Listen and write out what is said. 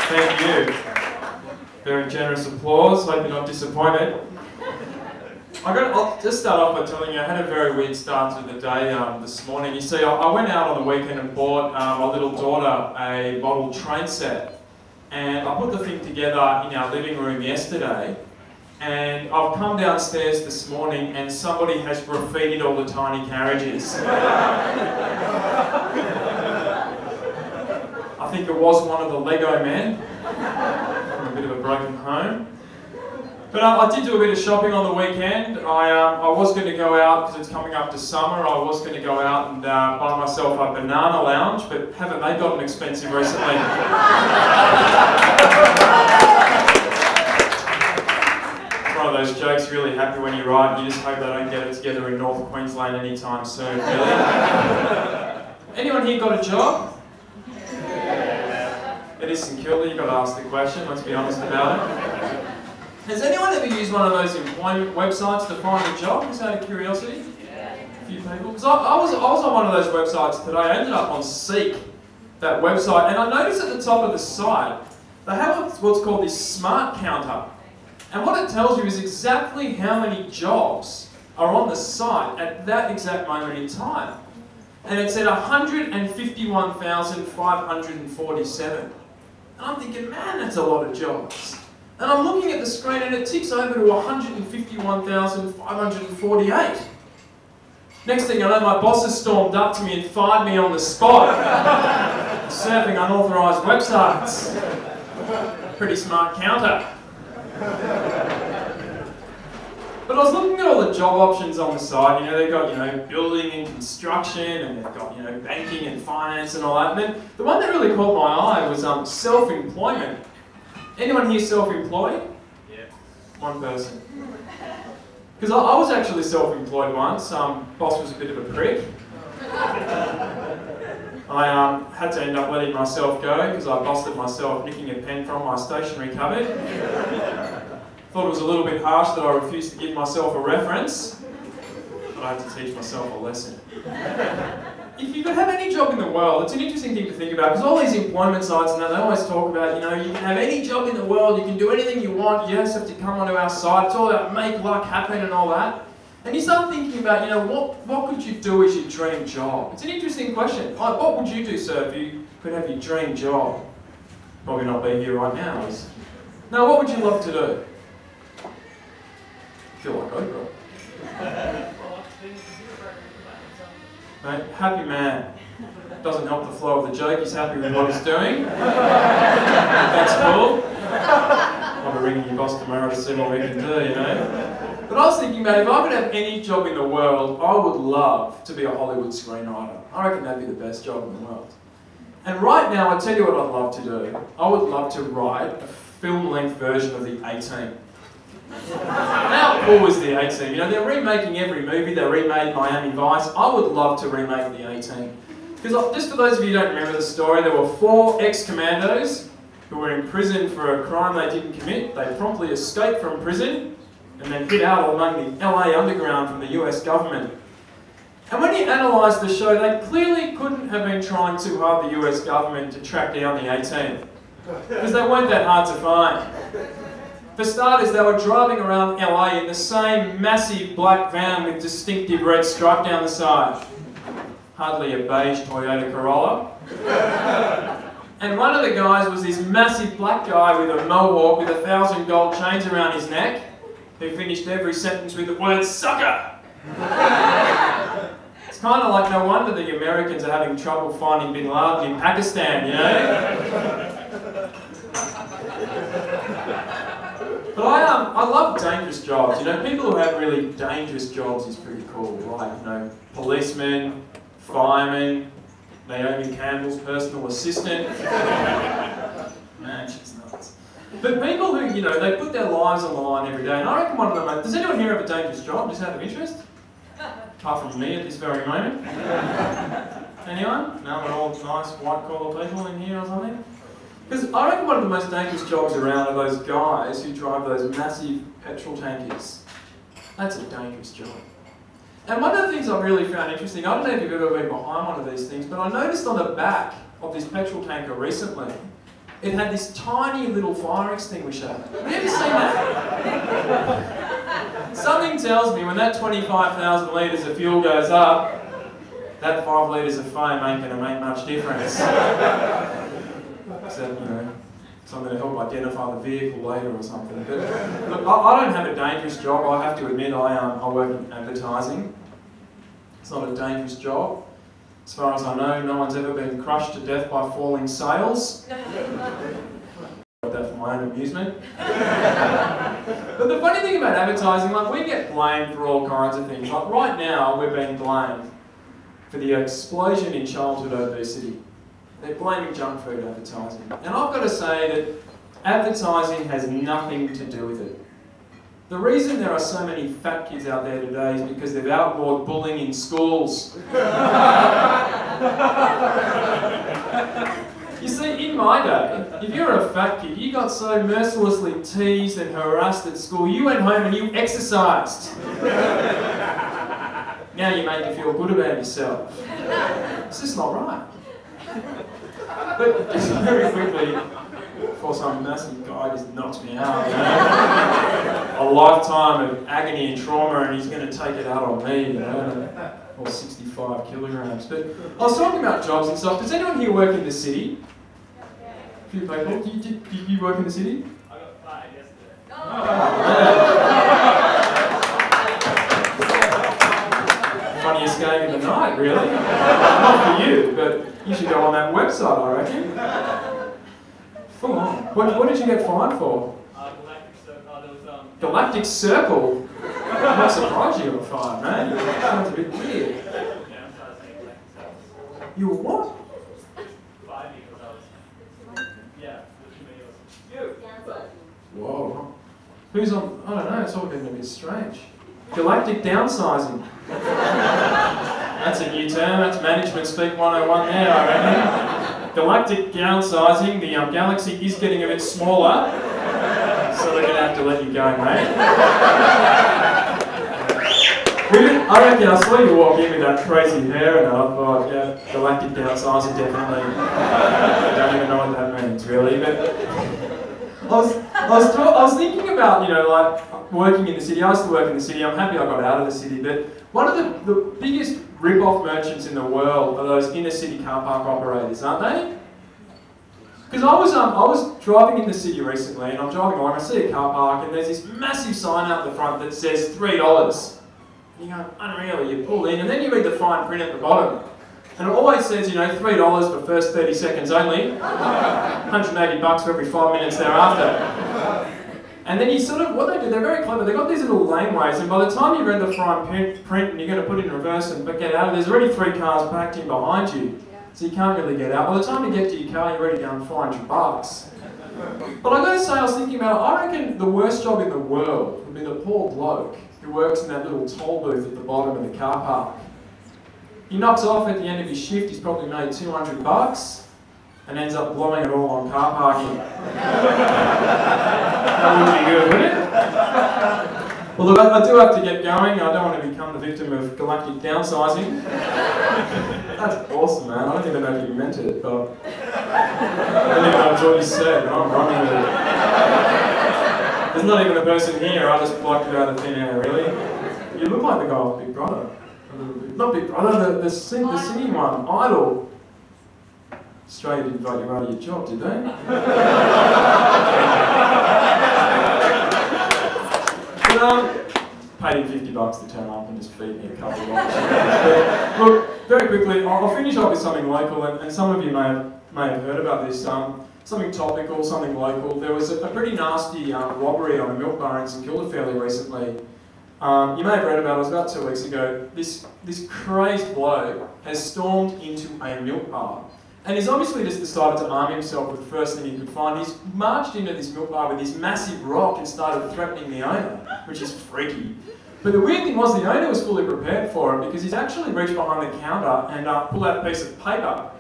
Thank you. Very generous applause. Hope you're not disappointed. I'll just start off by telling you I had a very weird start to the day this morning. You see, I went out on the weekend and bought my little daughter a model train set. And I put the thing together in our living room yesterday. And I've come downstairs this morning and somebody has graffitied all the tiny carriages. I think it was one of the Lego men from a bit of a broken home. But I did do a bit of shopping on the weekend. I was going to go out, because it's coming up to summer, I was going to go out and buy myself a banana lounge, but haven't they gotten expensive recently? One of those jokes you're really happy when you write, and you just hope they don't get it together in North Queensland anytime soon, really. Anyone here got a job? It is securely, you've got to ask the question, let's be honest about it. Has anyone ever used one of those employment websites to find a job, just out of curiosity? Yeah. A few people. Because I was on one of those websites today. I ended up on Seek, that website, and I noticed at the top of the site, they have what's called this smart counter. And what it tells you is exactly how many jobs are on the site at that exact moment in time. And it's at 151,547. And I'm thinking, man, that's a lot of jobs. And I'm looking at the screen and it ticks over to 151,548. Next thing I know, my boss has stormed up to me and fired me on the spot. Surfing unauthorised websites. Pretty smart counter. But I was looking at all the job options on the site. You know, they've got, building and construction, and they've got, banking and finance and all that. And then the one that really caught my eye was self-employment. Anyone here self-employed? Yeah. One person. Because I was actually self-employed once. Boss was a bit of a prick. I had to end up letting myself go because I busted myself nicking a pen from my stationery cupboard. Thought it was a little bit harsh that I refused to give myself a reference, but I had to teach myself a lesson. If you could have any job in the world, it's an interesting thing to think about, because all these employment sites, they always talk about, you can have any job in the world, you can do anything you want, you just have to come onto our site, it's all about make luck happen and all that. And you start thinking about, what could you do as your dream job? It's an interesting question. What would you do, sir, if you could have your dream job? Probably not be here right now. No, what would you love to do? I feel like Oprah. Right? Happy man. Doesn't help the flow of the joke, he's happy with what he's doing. That's cool. I'll be ringing your boss tomorrow to see what we can do, But I was thinking about if I could have any job in the world, I would love to be a Hollywood screenwriter. I reckon that'd be the best job in the world. And right now, I'll tell you what I'd love to do. I would love to write a film-length version of The A-Team. How cool is The A-Team? They're remaking every movie. They remade Miami Vice. I would love to remake The A-Team. Because just for those of you who don't remember the story, there were 4 ex-commandos who were in prison for a crime they didn't commit. They promptly escaped from prison and then hid out among the LA underground from the US government. And when you analyse the show, they clearly couldn't have been trying too hard, the US government, to track down The A-Team. Because they weren't that hard to find. For starters, they were driving around LA in the same massive black van with distinctive red stripe down the side. Hardly a beige Toyota Corolla. And one of the guys was this massive black guy with a mohawk with 1,000 gold chains around his neck, who finished every sentence with the word sucker! It's kind of like no wonder the Americans are having trouble finding Bin Laden in Pakistan, But I love dangerous jobs. People who have really dangerous jobs is pretty cool. Like, policemen, firemen, Naomi Campbell's personal assistant. Man, she's nuts. But people who, they put their lives on the line every day, and I reckon one of them, does anyone here have a dangerous job, just out of interest? Apart from me at this very moment. Anyone? No, we're all nice white-collar people in here or something? Because I reckon one of the most dangerous jobs around are those guys who drive those massive petrol tankers. That's a dangerous job. And one of the things I've really found interesting, I don't know if you've ever been behind one of these things, but I noticed on the back of this petrol tanker recently, it had this tiny little fire extinguisher. Have you ever seen that? Something tells me when that 25,000 litres of fuel goes up, that 5 litres of foam ain't going to make much difference. Except, you know, so I'm going to help identify the vehicle later or something. But look, I don't have a dangerous job. I have to admit, I work in advertising. It's not a dangerous job. As far as I know, no one's ever been crushed to death by falling sales. That for my own amusement. But the funny thing about advertising, like, we get blamed for all kinds of things. Like right now, we're being blamed for the explosion in childhood obesity. They're blaming junk food advertising. And I've got to say that advertising has nothing to do with it. The reason there are so many fat kids out there today is because they've outlawed bullying in schools. You see, in my day, if you were a fat kid, you got so mercilessly teased and harassed at school, you went home and you exercised. Now you make you feel good about yourself. It's just not right. But just very quickly, before some massive guy just knocks me out, you know? A lifetime of agony and trauma, and he's going to take it out on me, you know? Or 65 kilograms. But I was talking about jobs and stuff. Does anyone here work in the city? A few people. Do you work in the city? I got fired yesterday. Funniest game of the night, really. Not for you, but you should go on that website, I reckon. Full on. What did you get fined for? Galactic Circle. There was, Galactic Circle? I'm not surprised you got fined, man. Sounds a bit weird. Yeah, I'm starting to say Galactic Circle. You were what? 5 years I was. Yeah, for 2 years. Whoa. Who's on? I don't know, it's all getting a bit strange. Galactic downsizing. That's a new term, that's management speak 101 there, I reckon. Galactic downsizing, the galaxy is getting a bit smaller, so we're going to have to let you go, mate. I reckon I saw you walk in with that crazy hair and I thought, yeah, galactic downsizing definitely. I don't even know what that means, really, but I was thinking about, you know, like, working in the city. I used to work in the city. I'm happy I got out of the city, but one of the biggest rip-off merchants in the world are those inner-city car park operators, aren't they? Because I was driving in the city recently, and I'm driving along, I see a car park, and there's this massive sign out the front that says $3. And you go, unreal, you pull in, and then you read the fine print at the bottom. And it always says, you know, $3 for first 30 seconds only, $180 for every 5 minutes thereafter. And then you sort of, what they do, they're very clever, they've got these little laneways, and by the time you read the fine print and you're going to put it in reverse and get out, there's already 3 cars packed in behind you. So you can't really get out. By the time you get to your car, you're already down $400. But I gotta say, I was thinking about it, I reckon the worst job in the world would be the poor bloke who works in that little toll booth at the bottom of the car park. He knocks off at the end of his shift, he's probably made $200 and ends up blowing it all on car parking. That wouldn't be good, would it? Well, look, I do have to get going. I don't want to become the victim of galactic downsizing. That's awesome, man. I don't even know if you meant it, but I don't even know what you said. I'm running with it. There's not even a person here. I just plucked it out of thin air, really. You look like the guy with Big Brother. A little bit. Not Big Brother, the singing one, Idol. Australia didn't vote you out of your job, did they? But, paid him $50 to turn up and just feed me a couple of options. Look, very quickly, I'll finish off with something local, and some of you may have heard about this. Something topical, something local. There was a pretty nasty robbery on a milk bar in St Kilda fairly recently. You may have read about it, it was about 2 weeks ago. This crazed bloke has stormed into a milk bar. And he's obviously just decided to arm himself with the first thing he could find. He's marched into this milk bar with this massive rock and started threatening the owner, which is freaky. But the weird thing was the owner was fully prepared for it because he's actually reached behind the counter and pulled out a piece of paper.